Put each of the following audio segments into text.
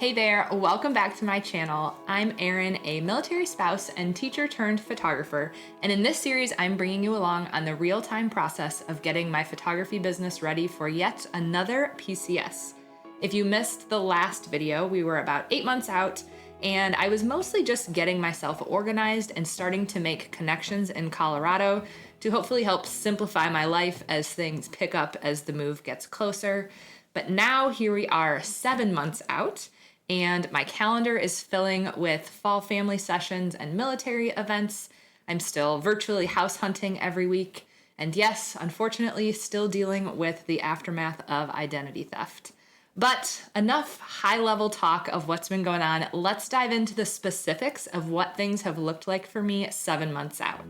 Hey there, welcome back to my channel. I'm Erin, a military spouse and teacher turned photographer, and in this series I'm bringing you along on the real-time process of getting my photography business ready for yet another PCS. If you missed the last video, we were about 8 months out, and I was mostly just getting myself organized and starting to make connections in Colorado to hopefully help simplify my life as things pick up as the move gets closer. But now here we are 7 months out, and my calendar is filling with fall family sessions and military events. I'm still virtually house hunting every week. And yes, unfortunately, still dealing with the aftermath of identity theft. But enough high-level talk of what's been going on. Let's dive into the specifics of what things have looked like for me 7 months out.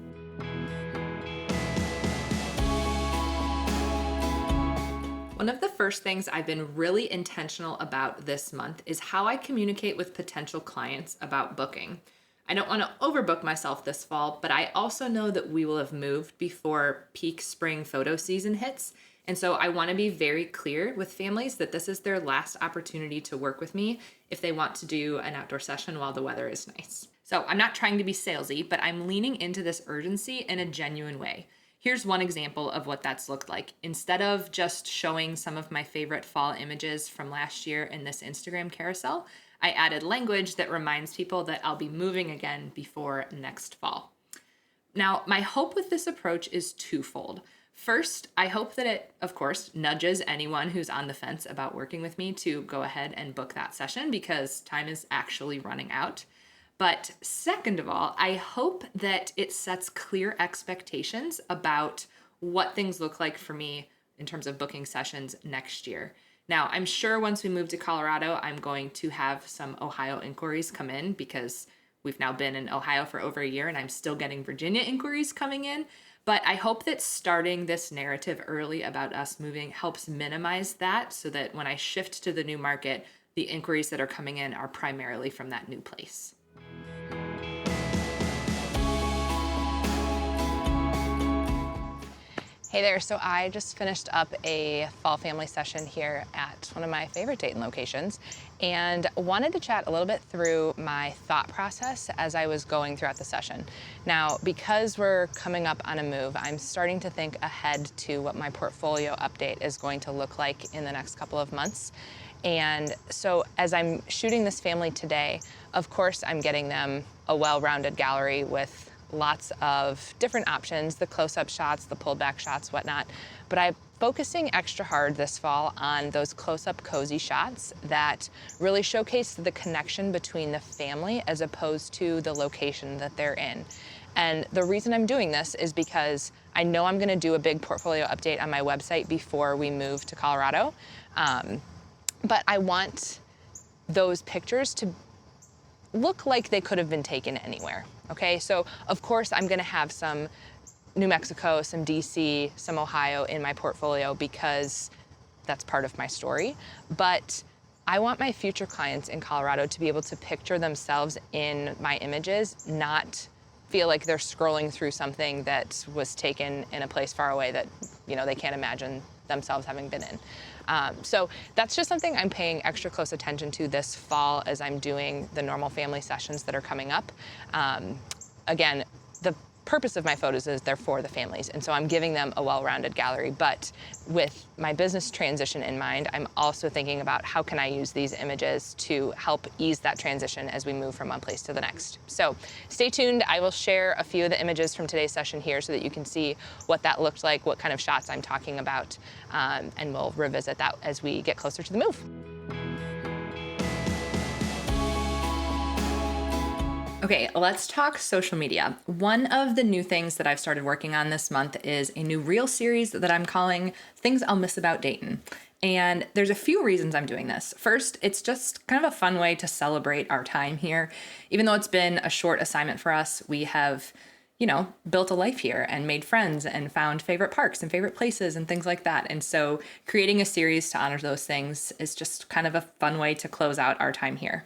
One of the first things I've been really intentional about this month is how I communicate with potential clients about booking. I don't want to overbook myself this fall, but I also know that we will have moved before peak spring photo season hits. And so I want to be very clear with families that this is their last opportunity to work with me if they want to do an outdoor session while the weather is nice. So I'm not trying to be salesy, but I'm leaning into this urgency in a genuine way. Here's one example of what that's looked like. Instead of just showing some of my favorite fall images from last year in this Instagram carousel, I added language that reminds people that I'll be moving again before next fall. Now, my hope with this approach is twofold. First, I hope that it, of course, nudges anyone who's on the fence about working with me to go ahead and book that session because time is actually running out. But second of all, I hope that it sets clear expectations about what things look like for me in terms of booking sessions next year. Now, I'm sure once we move to Colorado, I'm going to have some Ohio inquiries come in because we've now been in Ohio for over a year and I'm still getting Virginia inquiries coming in. But I hope that starting this narrative early about us moving helps minimize that so that when I shift to the new market, the inquiries that are coming in are primarily from that new place. Hey there, so I just finished up a fall family session here at one of my favorite Dayton locations and wanted to chat a little bit through my thought process as I was going throughout the session. Now, because we're coming up on a move, I'm starting to think ahead to what my portfolio update is going to look like in the next couple of months. And so as I'm shooting this family today, of course, I'm getting them a well-rounded gallery with lots of different options, the close-up shots, the pulled-back shots, whatnot. But I'm focusing extra hard this fall on those close-up cozy shots that really showcase the connection between the family as opposed to the location that they're in. And the reason I'm doing this is because I know I'm gonna do a big portfolio update on my website before we move to Colorado. But I want those pictures to look like they could have been taken anywhere, okay? So of course I'm gonna have some New Mexico, some DC, some Ohio in my portfolio because that's part of my story. But I want my future clients in Colorado to be able to picture themselves in my images, not feel like they're scrolling through something that was taken in a place far away that, you know, they can't imagine themselves having been in. So that's just something I'm paying extra close attention to this fall as I'm doing the normal family sessions that are coming up. Again, the purpose of my photos is they're for the families, and so I'm giving them a well-rounded gallery, but with my business transition in mind, I'm also thinking about how can I use these images to help ease that transition as we move from one place to the next. So stay tuned. I will share a few of the images from today's session here so that you can see what that looked like, what kind of shots I'm talking about, and we'll revisit that as we get closer to the move. Okay, let's talk social media. One of the new things that I've started working on this month is a new reel series that I'm calling Things I'll Miss About Dayton. And there's a few reasons I'm doing this. First, it's just kind of a fun way to celebrate our time here. Even though it's been a short assignment for us, we have, built a life here and made friends and found favorite parks and favorite places and things like that. And so creating a series to honor those things is just kind of a fun way to close out our time here.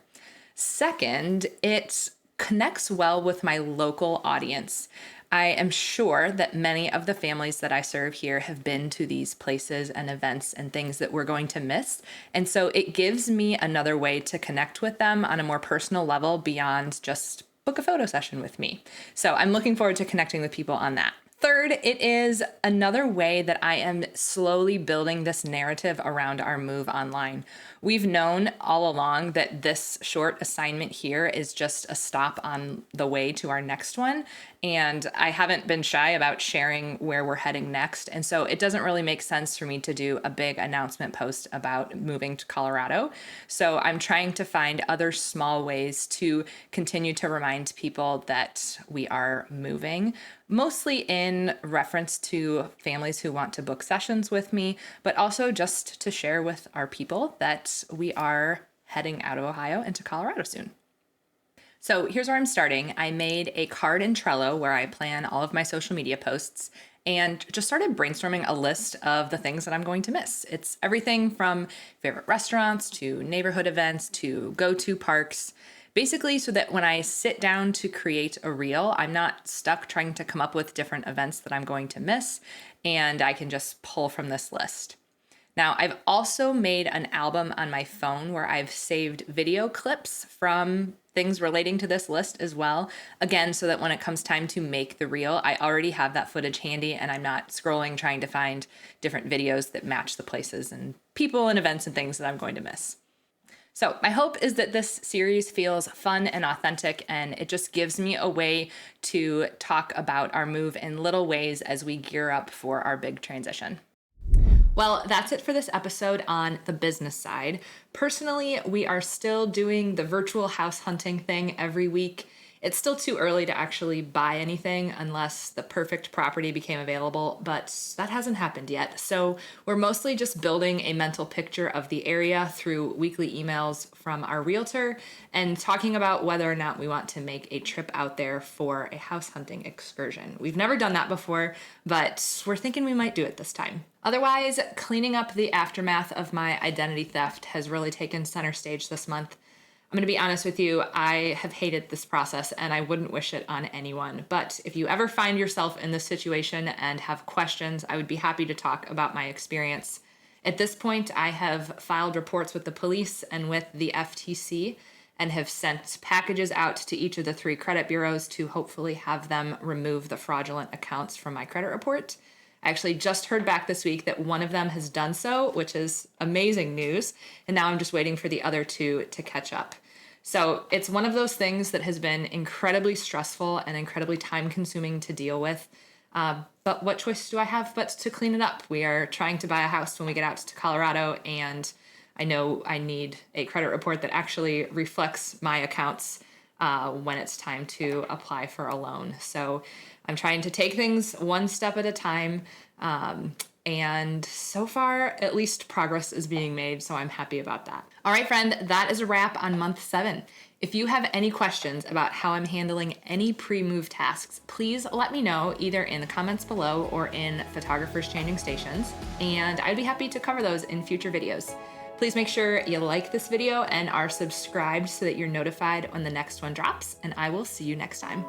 Second, it's connects well with my local audience. I am sure that many of the families that I serve here have been to these places and events and things that we're going to miss. And so it gives me another way to connect with them on a more personal level beyond just book a photo session with me. So I'm looking forward to connecting with people on that. Third, it is another way that I am slowly building this narrative around our move online. We've known all along that this short assignment here is just a stop on the way to our next one. And I haven't been shy about sharing where we're heading next. And so it doesn't really make sense for me to do a big announcement post about moving to Colorado. So I'm trying to find other small ways to continue to remind people that we are moving, mostly in reference to families who want to book sessions with me, but also just to share with our people that we are heading out of Ohio into Colorado soon. So here's where I'm starting. I made a card in Trello where I plan all of my social media posts and just started brainstorming a list of the things that I'm going to miss. It's everything from favorite restaurants to neighborhood events to go-to parks, basically so that when I sit down to create a reel, I'm not stuck trying to come up with different events that I'm going to miss, and I can just pull from this list. Now, I've also made an album on my phone where I've saved video clips from things relating to this list as well. Again, so that when it comes time to make the reel, I already have that footage handy and I'm not scrolling trying to find different videos that match the places and people and events and things that I'm going to miss. So my hope is that this series feels fun and authentic, and it just gives me a way to talk about our move in little ways as we gear up for our big transition. Well, that's it for this episode on the business side. Personally, we are still doing the virtual house hunting thing every week. It's still too early to actually buy anything unless the perfect property became available, but that hasn't happened yet. So we're mostly just building a mental picture of the area through weekly emails from our realtor and talking about whether or not we want to make a trip out there for a house hunting excursion. We've never done that before, but we're thinking we might do it this time. Otherwise, cleaning up the aftermath of my identity theft has really taken center stage this month. I'm going to be honest with you, I have hated this process and I wouldn't wish it on anyone. But if you ever find yourself in this situation and have questions, I would be happy to talk about my experience. At this point, I have filed reports with the police and with the FTC and have sent packages out to each of the 3 credit bureaus to hopefully have them remove the fraudulent accounts from my credit report. I actually just heard back this week that one of them has done so, which is amazing news. And now I'm just waiting for the other 2 to catch up. So it's one of those things that has been incredibly stressful and incredibly time consuming to deal with. But what choice do I have but to clean it up? We are trying to buy a house when we get out to Colorado, and I know I need a credit report that actually reflects my accounts when it's time to apply for a loan. So I'm trying to take things one step at a time. And so far, at least progress is being made, so I'm happy about that. All right, friend, that is a wrap on month 7. If you have any questions about how I'm handling any pre-move tasks, please let me know either in the comments below or in Photographers Changing Stations, and I'd be happy to cover those in future videos. Please make sure you like this video and are subscribed so that you're notified when the next one drops, and I will see you next time.